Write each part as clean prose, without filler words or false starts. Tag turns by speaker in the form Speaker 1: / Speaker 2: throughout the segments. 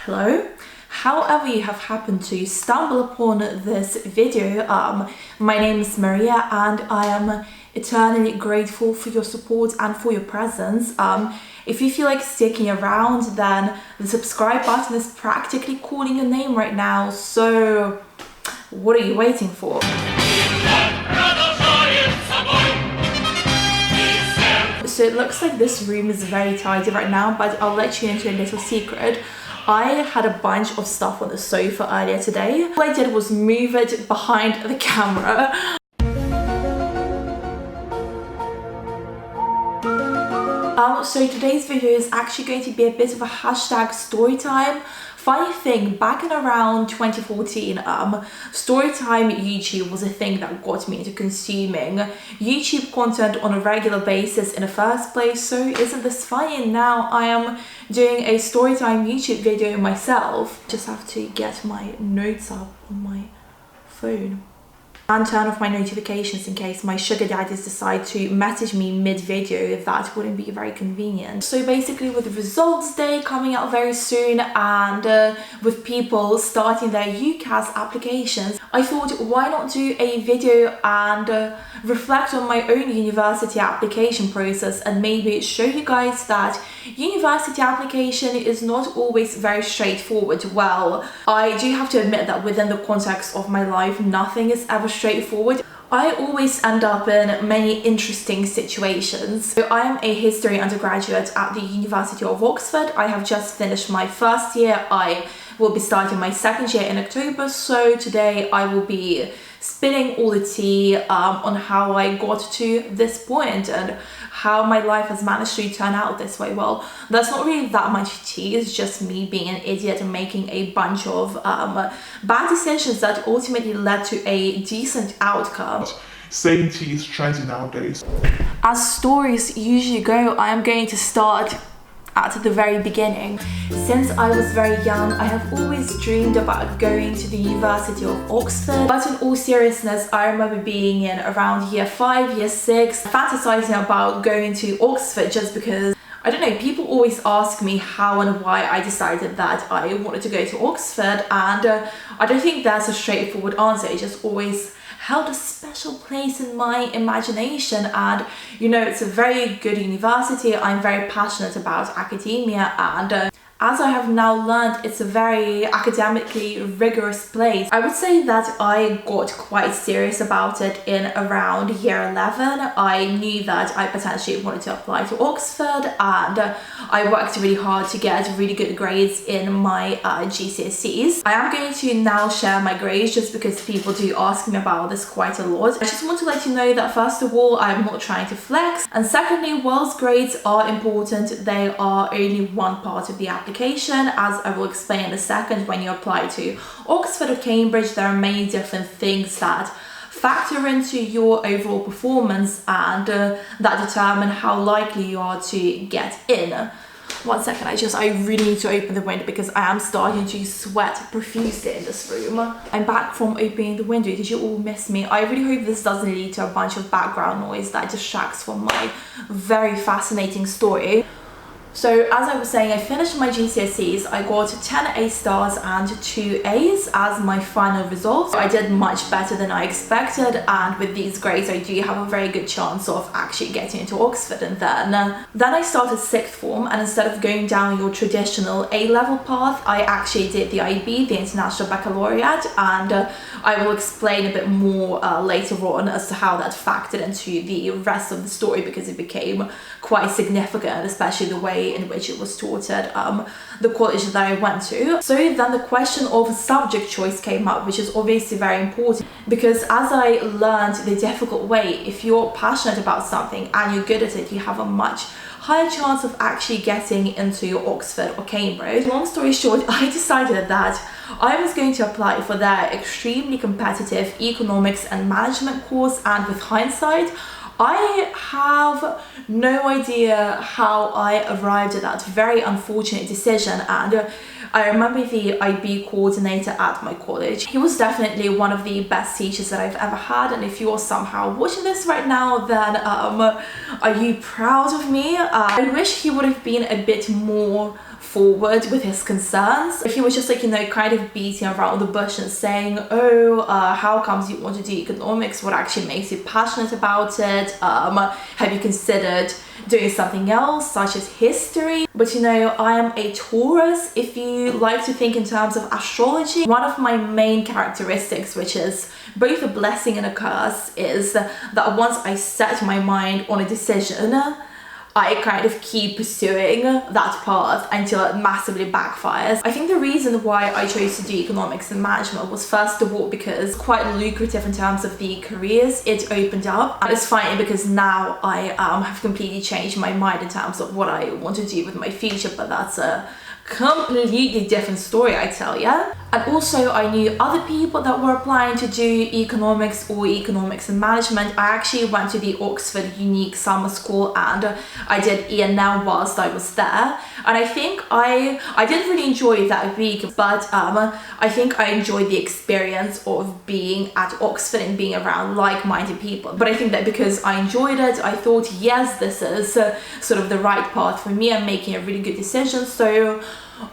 Speaker 1: hello. However you have happened to stumble upon this video, my name is Maria and I am eternally grateful for your support and for your presence. If you feel like sticking around, then the subscribe button is practically calling your name right now, so what are you waiting for? So it looks like this room is very tidy right now, but I'll let you into a little secret. I had a bunch of stuff on the sofa earlier today. All I did was move it behind the camera. So today's video is actually going to be a bit of a hashtag story time. Funny thing, back in around 2014, storytime YouTube was a thing that got me into consuming YouTube content on a regular basis in the first place. So isn't this funny? Now I am doing a storytime YouTube video myself. Just have to get my notes up on my phone and turn off my notifications in case my sugar daddies decide to message me mid-video. That wouldn't be very convenient. So basically, with results day coming out very soon and with people starting their UCAS applications, I thought, why not do a video and reflect on my own university application process and maybe show you guys that university application is not always very straightforward. Well, I do have to admit that within the context of my life, nothing is ever straightforward. I always end up in many interesting situations. So I am a history undergraduate at the University of Oxford. I have just finished my first year. I will be starting my second year in October. So today I will be spilling all the tea on how I got to this point and how my life has managed to turn out this way. Well, there's not really that much tea, it's just me being an idiot and making a bunch of bad decisions that ultimately led to a decent outcome.
Speaker 2: Saying tea is trendy nowadays.
Speaker 1: As stories usually go, I am going to start at the very beginning. Since I was very young, I have always dreamed about going to the University of Oxford. But in all seriousness, I remember being in around year 5, year 6, fantasizing about going to Oxford just because, I don't know, people always ask me how and why I decided that I wanted to go to Oxford, and I don't think there's a straightforward answer. It just always held a special place in my imagination, and you know, it's a very good university. I'm very passionate about academia, and as I have now learned, it's a very academically rigorous place. I would say that I got quite serious about it in around year 11. I knew that I potentially wanted to apply to Oxford, and I worked really hard to get really good grades in my GCSEs. I am going to now share my grades just because people do ask me about this quite a lot. I just want to let you know that first of all, I'm not trying to flex, and secondly, whilst grades are important, they are only one part of the application. As I will explain in a second, when you apply to Oxford or Cambridge, there are many different things that factor into your overall performance and that determine how likely you are to get in. One second, I really need to open the window because I am starting to sweat profusely in this room. I'm back from opening the window. Did you all miss me? I really hope this doesn't lead to a bunch of background noise that distracts from my very fascinating story. So as I was saying, I finished my GCSEs. I got 10 A stars and 2 A's as my final result. I did much better than I expected, and with these grades I do have a very good chance of actually getting into Oxford. And then I started sixth form, and instead of going down your traditional A-level path, I actually did the IB, the International Baccalaureate, and I will explain a bit more later on as to how that factored into the rest of the story, because it became quite significant, especially the way in which it was taught at the college that I went to. So then the question of subject choice came up, which is obviously very important, because as I learned the difficult way, if you're passionate about something and you're good at it, you have a much higher chance of actually getting into Oxford or Cambridge. Long story short, I decided that I was going to apply for their extremely competitive economics and management course, and with hindsight, I have no idea how I arrived at that very unfortunate decision. And I remember the IB coordinator at my college. He was definitely one of the best teachers that I've ever had, and if you're somehow watching this right now, then are you proud of me? I wish he would have been a bit more forward with his concerns. He was just like, you know, kind of beating around the bush and saying, oh, how comes you want to do economics? What actually makes you passionate about it? Have you considered doing something else such as history? But you know, I am a Taurus. If you like to think in terms of astrology, one of my main characteristics, which is both a blessing and a curse, is that once I set my mind on a decision, I kind of keep pursuing that path until it massively backfires. I think the reason why I chose to do economics and management was first of all because it's quite lucrative in terms of the careers it opened up, and it's funny because now I have completely changed my mind in terms of what I want to do with my future, but that's a completely different story, I tell ya. And also I knew other people that were applying to do economics or economics and management. I actually went to the Oxford Unique Summer School and I did ENL whilst I was there, and I think I didn't really enjoy that week, but I think I enjoyed the experience of being at Oxford and being around like-minded people. But I think that because I enjoyed it, I thought, yes, this is sort of the right path for me. I'm making a really good decision. So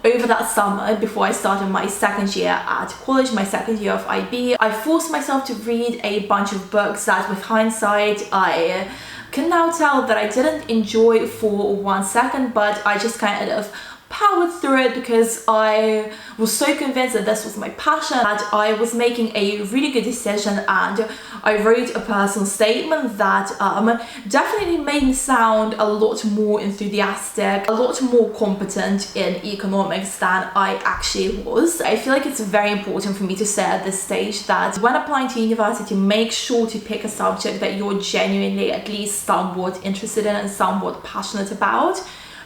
Speaker 1: over that summer, before I started my second year at college, my second year of IB, I forced myself to read a bunch of books that with hindsight I can now tell that I didn't enjoy for 1 second, but I just kind of powered through it because I was so convinced that this was my passion, that I was making a really good decision, and I wrote a personal statement that definitely made me sound a lot more enthusiastic, a lot more competent in economics than I actually was. I feel like it's very important for me to say at this stage that when applying to university, make sure to pick a subject that you're genuinely at least somewhat interested in and somewhat passionate about,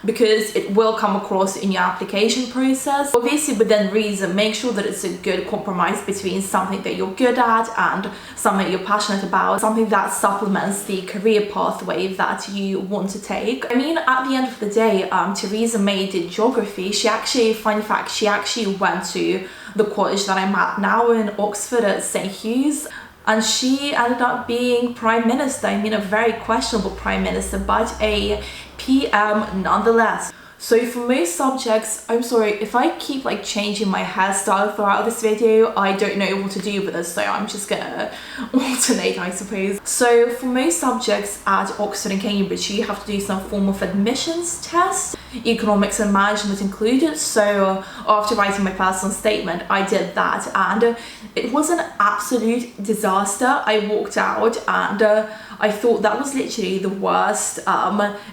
Speaker 1: because it will come across in your application process. Obviously within reason, make sure that it's a good compromise between something that you're good at and something you're passionate about, something that supplements the career pathway that you want to take. I mean, at the end of the day, Teresa May did geography. She actually, funny fact, she actually went to the college that I'm at now in Oxford at St Hugh's, and she ended up being Prime Minister. I mean, a very questionable Prime Minister, but a PM nonetheless. So for most subjects, I'm sorry if I keep like changing my hairstyle throughout this video, I don't know what to do with this, so I'm just gonna alternate, I suppose. So for most subjects at Oxford and Cambridge, you have to do some form of admissions test, economics and management included. So after writing my personal statement, I did that, and it was an absolute disaster. I walked out and I thought that was literally the worst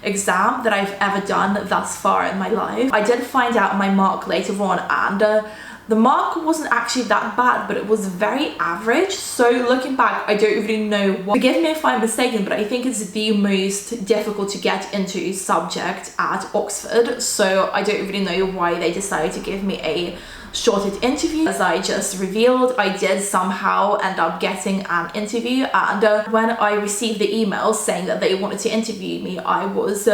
Speaker 1: exam that I've ever done thus far in my life. I did find out my mark later on, and the mark wasn't actually that bad, but it was very average. So looking back, I don't really know why. Forgive me if I'm mistaken, but I think it's the most difficult to get into subject at Oxford. So I don't really know why they decided to give me a short interview. As I just revealed, I did somehow end up getting an interview, and when I received the email saying that they wanted to interview me, I was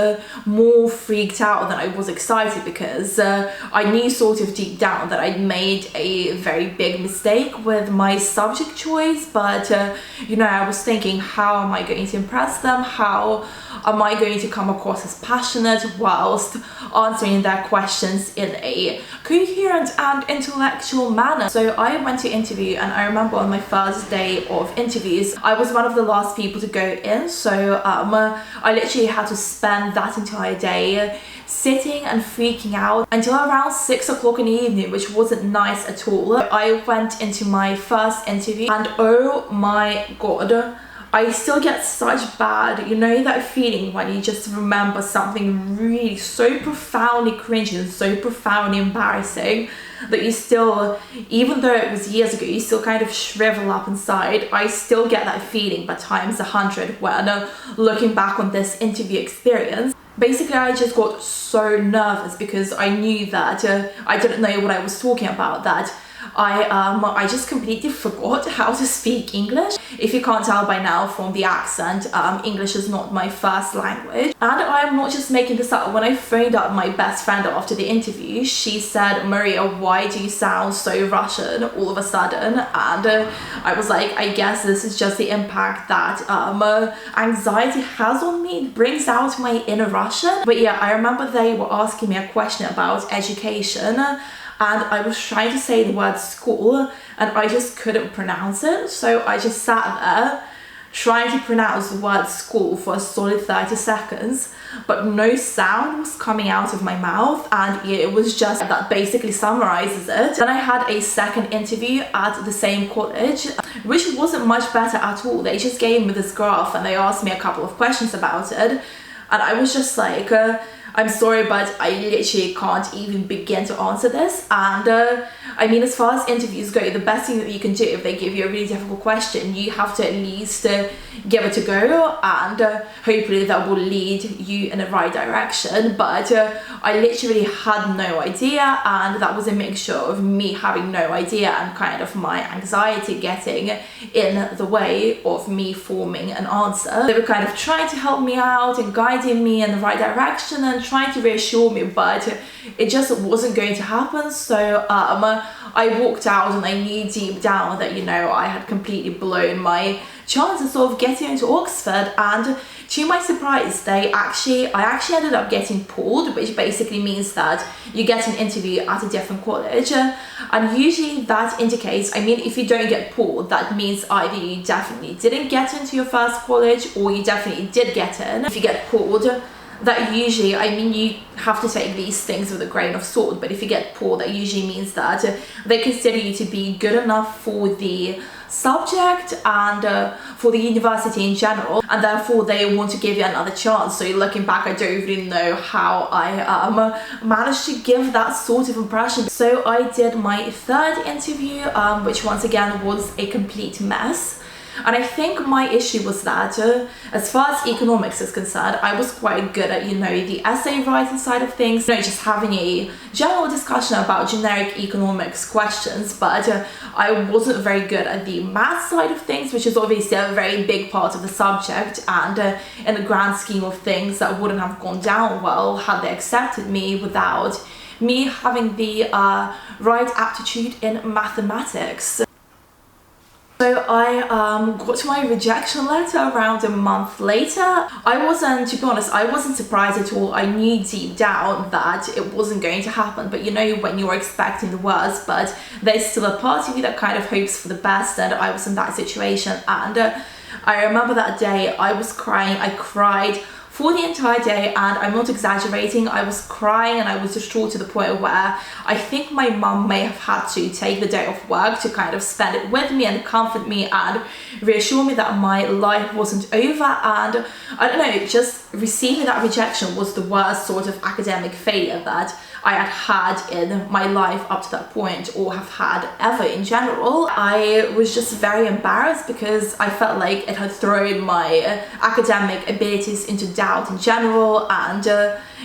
Speaker 1: more freaked out than I was excited, because I knew sort of deep down that I'd made a very big mistake with my subject choice, but you know, I was thinking, how am I going to impress them? How am I going to come across as passionate whilst answering their questions in a coherent and intellectual manner? So I went to interview, and I remember on my first day of interviews, I was one of the last people to go in. So I literally had to spend that entire day sitting and freaking out until around 6 o'clock in the evening, which wasn't nice at all. I went into my first interview, and oh my god, I still get such bad, you know, that feeling when you just remember something really so profoundly cringy and so profoundly embarrassing that you still, even though it was years ago, you still kind of shrivel up inside. I still get that feeling, but times 100 when looking back on this interview experience. Basically, I just got so nervous because I knew that I didn't know what I was talking about, that I just completely forgot how to speak English. If you can't tell by now from the accent, English is not my first language. And I'm not just making this up. When I phoned up my best friend after the interview, she said, "Maria, why do you sound so Russian all of a sudden?" And I was like, I guess this is just the impact that anxiety has on me. It brings out my inner Russian. But yeah, I remember they were asking me a question about education, and I was trying to say the word school and I just couldn't pronounce it. So I just sat there trying to pronounce the word school for a solid 30 seconds, but no sound was coming out of my mouth. And yeah, it was just, that basically summarizes it. Then I had a second interview at the same college, which wasn't much better at all. They just gave me this graph and they asked me a couple of questions about it. And I was just like, I'm sorry, but I literally can't even begin to answer this. And I mean, as far as interviews go, the best thing that you can do if they give you a really difficult question, you have to at least give it a go, and hopefully that will lead you in the right direction. But I literally had no idea, and that was a mixture of me having no idea and kind of my anxiety getting in the way of me forming an answer. They were kind of trying to help me out and guiding me in the right direction and trying to reassure me, but it just wasn't going to happen. So I walked out and I knew deep down that, you know, I had completely blown my chances of getting into Oxford. And to my surprise, I actually ended up getting pulled, which basically means that you get an interview at a different college, and usually that indicates, I mean, if you don't get pulled, that means either you definitely didn't get into your first college or you definitely did get in. If you get pulled, that usually, I mean, you have to take these things with a grain of salt, but if you get pulled, that usually means that they consider you to be good enough for the subject and for the university in general, and therefore they want to give you another chance. So looking back, I don't really know how I managed to give that sort of impression. So I did my third interview, which once again was a complete mess. And I think my issue was that as far as economics is concerned, I was quite good at, you know, the essay writing side of things, you know, just having a general discussion about generic economics questions, but I wasn't very good at the math side of things, which is obviously a very big part of the subject, and in the grand scheme of things, that wouldn't have gone down well had they accepted me without me having the right aptitude in mathematics. So I got my rejection letter around a month later. To be honest, I wasn't surprised at all. I knew deep down that it wasn't going to happen, but you know, when you're expecting the worst, but there's still a part of you that kind of hopes for the best, and I was in that situation. And I remember that day I was crying. I cried for the entire day, and I'm not exaggerating, I was crying and I was distraught to the point where I think my mum may have had to take the day off work to kind of spend it with me and comfort me and reassure me that my life wasn't over. And I don't know, just receiving that rejection was the worst sort of academic failure that I had in my life up to that point, or have had ever in general. I was just very embarrassed because I felt like it had thrown my academic abilities into doubt in general. And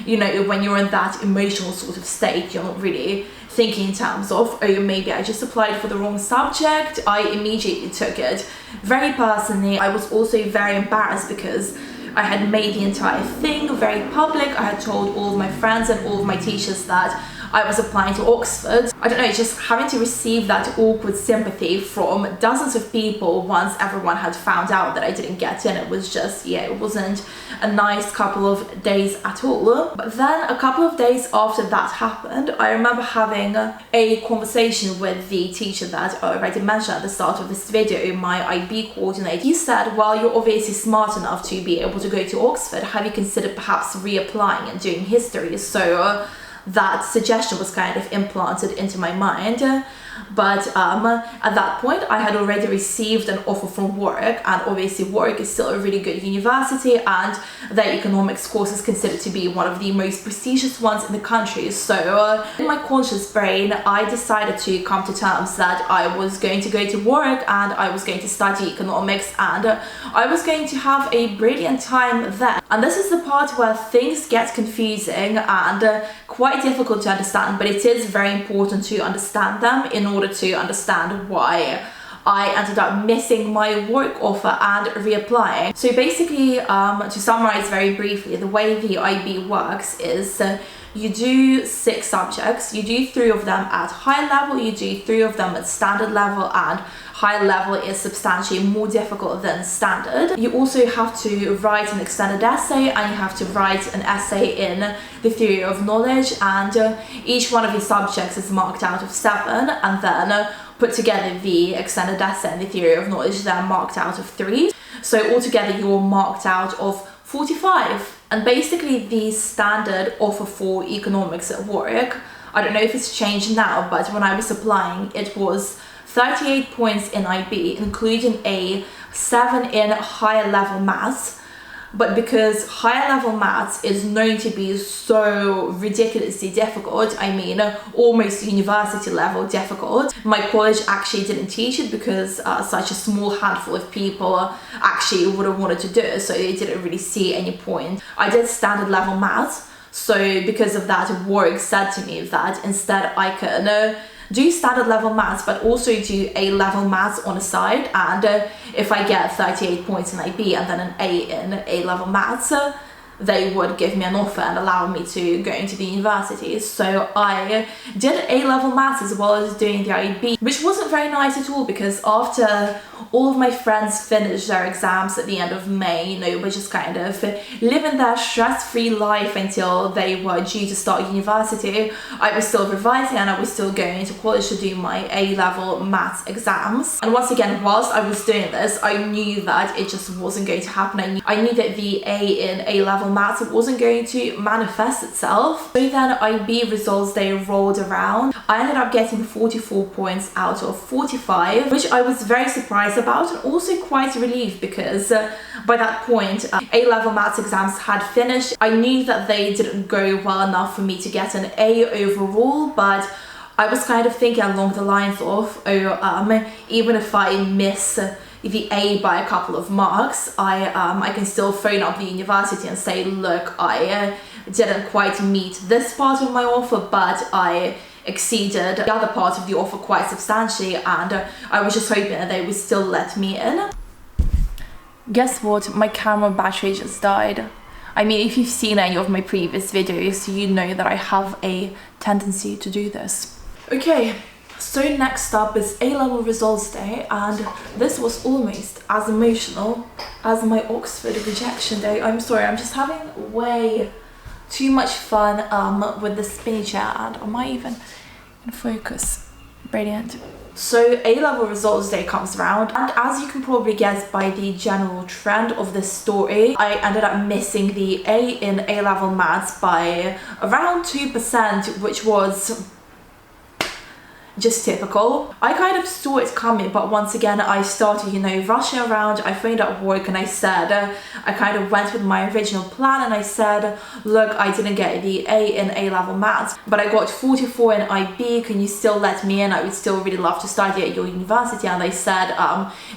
Speaker 1: you know, when you're in that emotional sort of state, you're not really thinking in terms of, oh, maybe I just applied for the wrong subject. I immediately took it very personally. I was also very embarrassed because I had made the entire thing very public. I had told all of my friends and all of my teachers that I was applying to Oxford. I don't know, just having to receive that awkward sympathy from dozens of people once everyone had found out that I didn't get in, it was just, yeah, it wasn't a nice couple of days at all. But then a couple of days after that happened, I remember having a conversation with the teacher that I already mentioned at the start of this video, my IB coordinator. He said, well, you're obviously smart enough to be able to go to Oxford. Have you considered perhaps reapplying and doing history? So that suggestion was kind of implanted into my mind. But at that point I had already received an offer from Warwick, and obviously Warwick is still a really good university and their economics course is considered to be one of the most prestigious ones in the country. So in my conscious brain I decided to come to terms that I was going to go to Warwick and I was going to study economics, and I was going to have a brilliant time there. And this is the part where things get confusing and quite difficult to understand, but it is very important to understand them in order to understand why I ended up missing my work offer and reapplying. So basically, to summarize very briefly, the way the IB works is you do 6 subjects, you do 3 of them at high level, you do 3 of them at standard level, and high level is substantially more difficult than standard. You also have to write an extended essay, and you have to write an essay in the theory of knowledge, and each one of these subjects is marked out of 7, and then put together the extended essay and the theory of knowledge, they're marked out of 3. So altogether you're marked out of 45. And basically the standard offer for economics at Warwick, I don't know if it's changed now, but when I was applying it was 38 points in IB, including a 7 in higher level maths. But because higher level maths is known to be so ridiculously difficult, I mean almost university level difficult, my college actually didn't teach it because such a small handful of people actually would have wanted to do it, so they didn't really see any point. I did standard level maths, so because of that Warwick said to me that instead I can do standard level maths but also do A level maths on the side, and if I get 38 points in IB and then an A in A level maths, they would give me an offer and allow me to go into the university. So I did A level maths as well as doing the IB, which wasn't very nice at all, because after all of my friends finished their exams at the end of May, you know, were just kind of living their stress-free life until they were due to start university, I was still revising and I was still going to college to do my A-level maths exams. And once again, whilst I was doing this, I knew that it just wasn't going to happen. I knew that the A in A-level maths wasn't going to manifest itself. So then IB results day rolled around. I ended up getting 44 points out of 45, which I was very surprised about and also quite relieved, because by that point A-level maths exams had finished. I knew that they didn't go well enough for me to get an A overall, but I was kind of thinking along the lines of, even if I miss the A by a couple of marks, I can still phone up the university and say, look, I didn't quite meet this part of my offer, but I exceeded the other part of the offer quite substantially, and I was just hoping that they would still let me in. Guess what? My camera battery just died. I mean, if you've seen any of my previous videos, you know that I have a tendency to do this. Okay, so next up is A-level results day, and this was almost as emotional as my Oxford rejection day. I'm sorry, I'm just having way too much fun with the spinny chair, and am I even in focus? Brilliant. So A-level results day comes around, and as you can probably guess by the general trend of this story, I ended up missing the A in A-level maths by around 2%, which was just typical. I kind of saw it coming, but once again I started, you know, rushing around. I phoned up work and I said, I kind of went with my original plan and I said, look, I didn't get the A in A-level maths, but I got 44 in IB, can you still let me in? I would still really love to study at your university. And they said,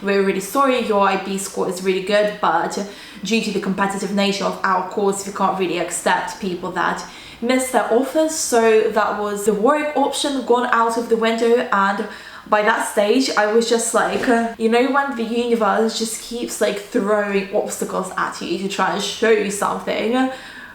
Speaker 1: we're really sorry, your IB score is really good, but due to the competitive nature of our course, we can't really accept people that missed their offers. So that was the Warwick option gone out of the window, and by that stage I was just like, you know, when the universe just keeps like throwing obstacles at you to try and show you something,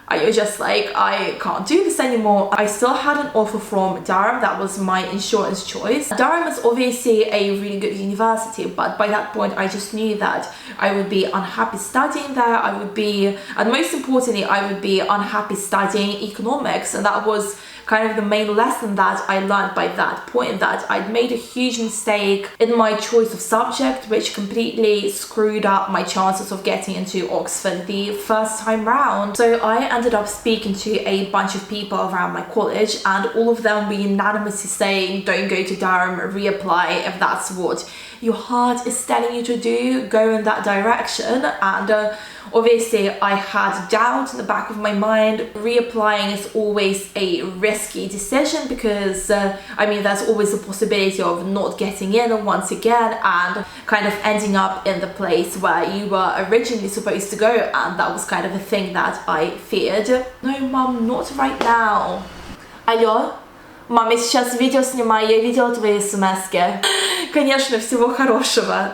Speaker 1: I was just like, I can't do this anymore. I still had an offer from Durham. That was my insurance choice. Durham is obviously a really good university, but by that point I just knew that I would be unhappy studying there. I would be, and most importantly, I would be unhappy studying economics, and that was kind of the main lesson that I learned by that point, that I'd made a huge mistake in my choice of subject, which completely screwed up my chances of getting into Oxford the first time round. So I ended up speaking to a bunch of people around my college, and all of them were unanimously saying, don't go to Durham, reapply if that's what your heart is telling you to do, go in that direction. And obviously I had doubt in the back of my mind. Reapplying is always a risky decision because I mean, there's always a possibility of not getting in once again and kind of ending up in the place where you were originally supposed to go, and that was kind of a thing that I feared. No mum, not right now. Алло? Мам, я сейчас видео снимаю, я видела твои смски. Конечно, всего хорошего.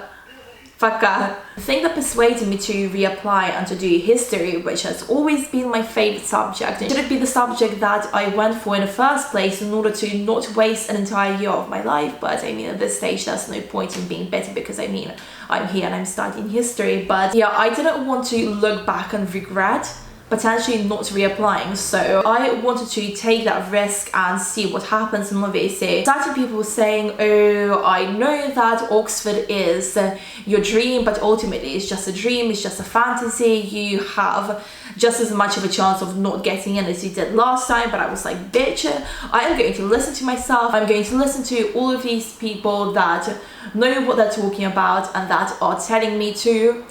Speaker 1: Пока. The thing that persuaded me to reapply and to do history, which has always been my favorite subject, and should it be the subject that I went for in the first place in order to not waste an entire year of my life. But I mean, at this stage, there's no point in being bitter because I mean, I'm here and I'm studying history. But yeah, I didn't want to look back and regret potentially not reapplying, so I wanted to take that risk and see what happens. And obviously certain people were saying, oh, I know that Oxford is your dream, but ultimately it's just a dream, it's just a fantasy, you have just as much of a chance of not getting in as you did last time. But I was like, bitch, I am going to listen to myself, I'm going to listen to all of these people that know what they're talking about and that are telling me to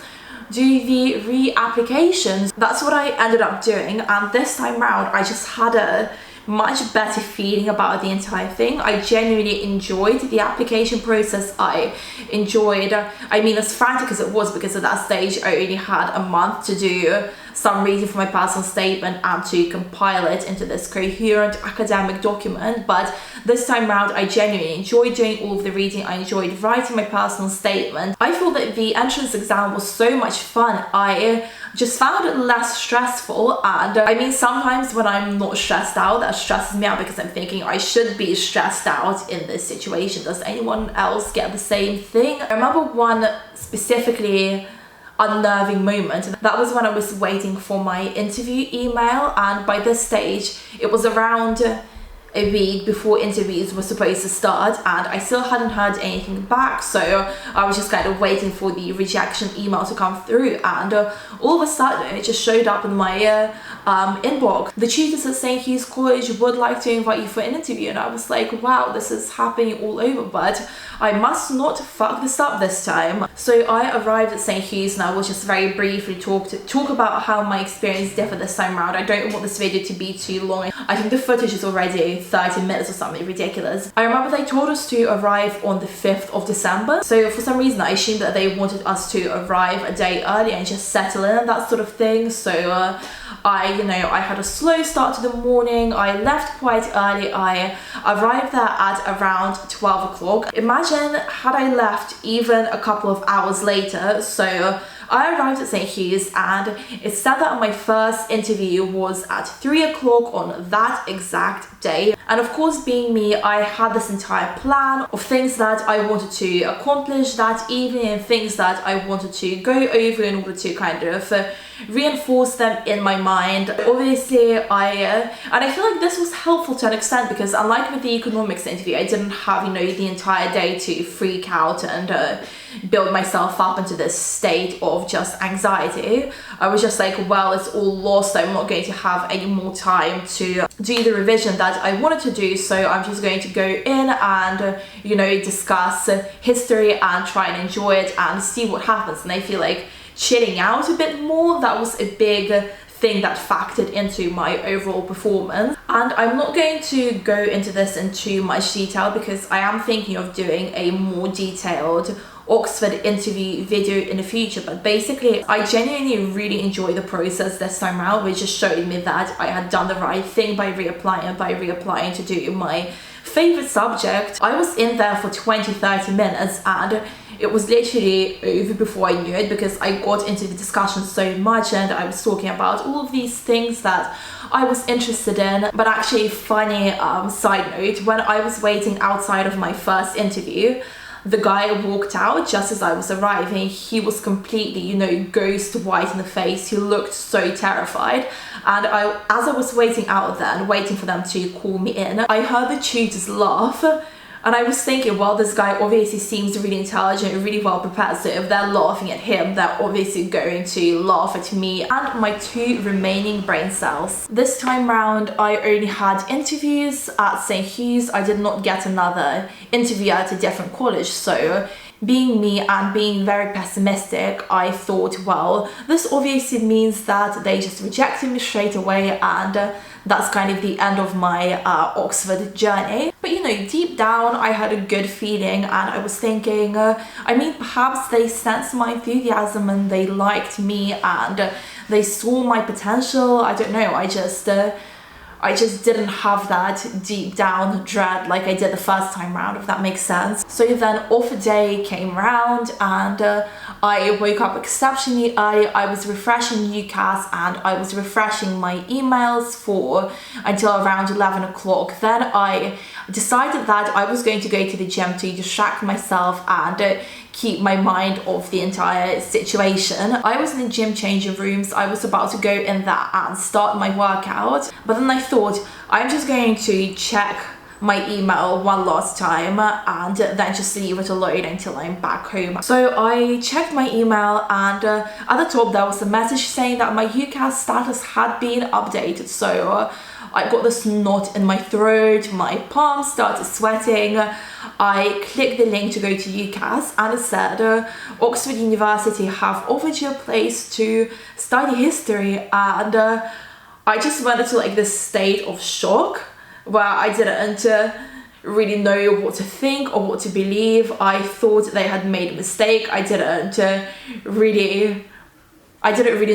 Speaker 1: do the reapplications. That's what I ended up doing, and this time round I just had a much better feeling about the entire thing. I genuinely enjoyed the application process. I enjoyed, I mean, as frantic as it was, because at that stage I only had a month to do some reading for my personal statement and to compile it into this coherent academic document. But this time round I genuinely enjoyed doing all of the reading. I enjoyed writing my personal statement. I thought that the entrance exam was so much fun. I just found it less stressful, and I mean, sometimes when I'm not stressed out, that stresses me out because I'm thinking I should be stressed out in this situation. Does anyone else get the same thing? I remember one specifically unnerving moment. That was when I was waiting for my interview email, and by this stage it was around a week before interviews were supposed to start, and I still hadn't heard anything back, so I was just kind of waiting for the rejection email to come through, and all of a sudden it just showed up in my inbox. The tutors at St Hugh's College would like to invite you for an interview, and I was like, wow, this is happening all over, but I must not fuck this up this time. So I arrived at St Hugh's, and I will just very briefly talk about how my experience differed this time around. I don't want this video to be too long. I think the footage is already 30 minutes or something ridiculous. I remember they told us to arrive on the 5th of December. So for some reason I assumed that they wanted us to arrive a day early and just settle in and that sort of thing. So I had a slow start to the morning. I left quite early. I arrived there at around 12 o'clock. Imagine had I left even a couple of hours later. So I arrived at St Hugh's, and it said that my first interview was at 3 o'clock on that exact day. And of course, being me, I had this entire plan of things that I wanted to accomplish that evening and things that I wanted to go over in order to kind of reinforce them in my mind. Obviously, and I feel like this was helpful to an extent, because unlike with the economics interview, I didn't have, the entire day to freak out and build myself up into this state of just anxiety. I was just like, well, it's all lost. I'm not going to have any more time to do the revision that I wanted to do, so I'm just going to go in and discuss history and try and enjoy it and see what happens. And I feel like chilling out a bit more, that was a big thing that factored into my overall performance. And I'm not going to go into this in too much detail because I am thinking of doing a more detailed Oxford interview video in the future, but basically I genuinely really enjoyed the process this time around, which just showed me that I had done the right thing by reapplying to do my favorite subject. I was in there for 20-30 minutes and it was literally over before I knew it, because I got into the discussion so much and I was talking about all of these things that I was interested in. But actually, funny side note, when I was waiting outside of my first interview, the guy walked out just as I was arriving. He was completely, ghost white in the face. He looked so terrified. And as I was waiting out there and waiting for them to call me in, I heard the tutors laugh. And I was thinking, well, this guy obviously seems really intelligent and really well prepared, so if they're laughing at him, they're obviously going to laugh at me and my 2 remaining brain cells. This time round, I only had interviews at St Hugh's. I did not get another interview at a different college, so being me and being very pessimistic, I thought, well, this obviously means that they just rejected me straight away, and that's kind of the end of my Oxford journey. But deep down I had a good feeling, and I was thinking, perhaps they sensed my enthusiasm and they liked me and they saw my potential. I don't know, I just didn't have that deep down dread like I did the first time round, if that makes sense. So then offer day came around and I woke up exceptionally early. I was refreshing UCAS and I was refreshing my emails until around 11 o'clock. Then I decided that I was going to go to the gym to distract myself and keep my mind off the entire situation. I was in the gym changing rooms. I was about to go in there and start my workout, but then I thought I'm just going to check my email one last time and then just leave it alone until I'm back home. So I checked my email and at the top there was a message saying that my UCAS status had been updated. So I got this knot in my throat, my palms started sweating. I clicked the link to go to UCAS and it said Oxford University have offered you a place to study history, and I just went into like this state of shock where I didn't really know what to think or what to believe. I thought they had made a mistake. I didn't really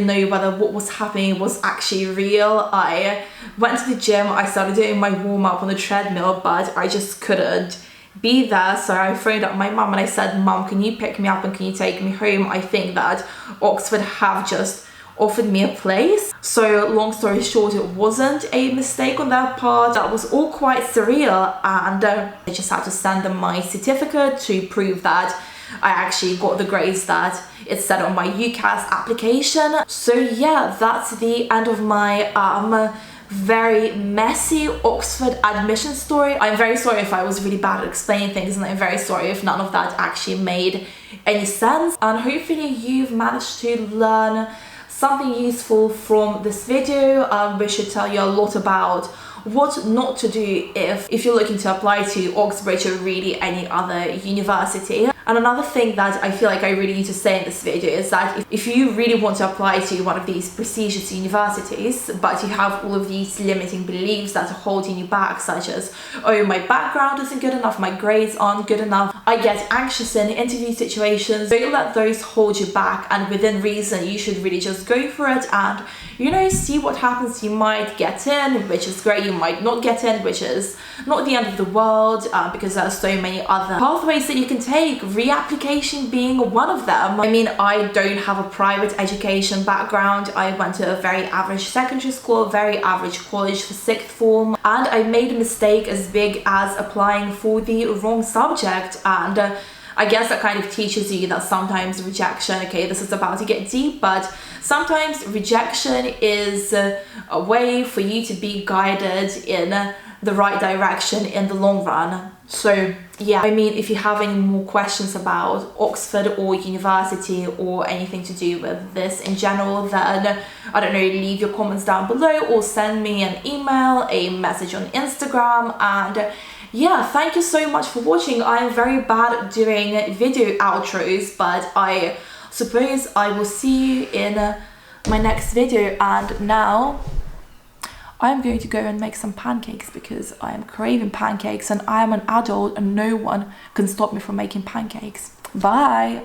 Speaker 1: know whether what was happening was actually real. I went to the gym, I started doing my warm-up on the treadmill, but I just couldn't be there. So I phoned up my mum and I said, "Mum, can you pick me up and can you take me home? I think that Oxford have just offered me a place." So long story short, it wasn't a mistake on their part. That was all quite surreal, and I just had to send them my certificate to prove that I actually got the grades that it said on my UCAS application. So yeah, that's the end of my very messy Oxford admission story. I'm very sorry if I was really bad at explaining things, and I'm very sorry if none of that actually made any sense. And hopefully you've managed to learn something useful from this video, which should tell you a lot about what not to do if you're looking to apply to Oxford or really any other university. And another thing that I feel like I really need to say in this video is that if you really want to apply to one of these prestigious universities, but you have all of these limiting beliefs that are holding you back, such as, oh, my background isn't good enough, my grades aren't good enough, I get anxious in interview situations, don't let those hold you back, and within reason you should really just go for it and, you know, see what happens. You might get in, which is great, you might not get in, which is not the end of the world, because there are so many other pathways that you can take, reapplication being one of them. I mean, I don't have a private education background. I went to a very average secondary school, a very average college for sixth form, and I made a mistake as big as applying for the wrong subject. And I guess that kind of teaches you that sometimes rejection, okay, this is about to get deep, but sometimes rejection is a way for you to be guided in the right direction in the long run. So yeah, I mean, if you have any more questions about Oxford or university or anything to do with this in general, then I don't know, leave your comments down below or send me an email, a message on Instagram. And yeah, thank you so much for watching. I'm very bad at doing video outros, but I suppose I will see you in my next video. And now I'm going to go and make some pancakes because I am craving pancakes and I am an adult and no one can stop me from making pancakes. Bye!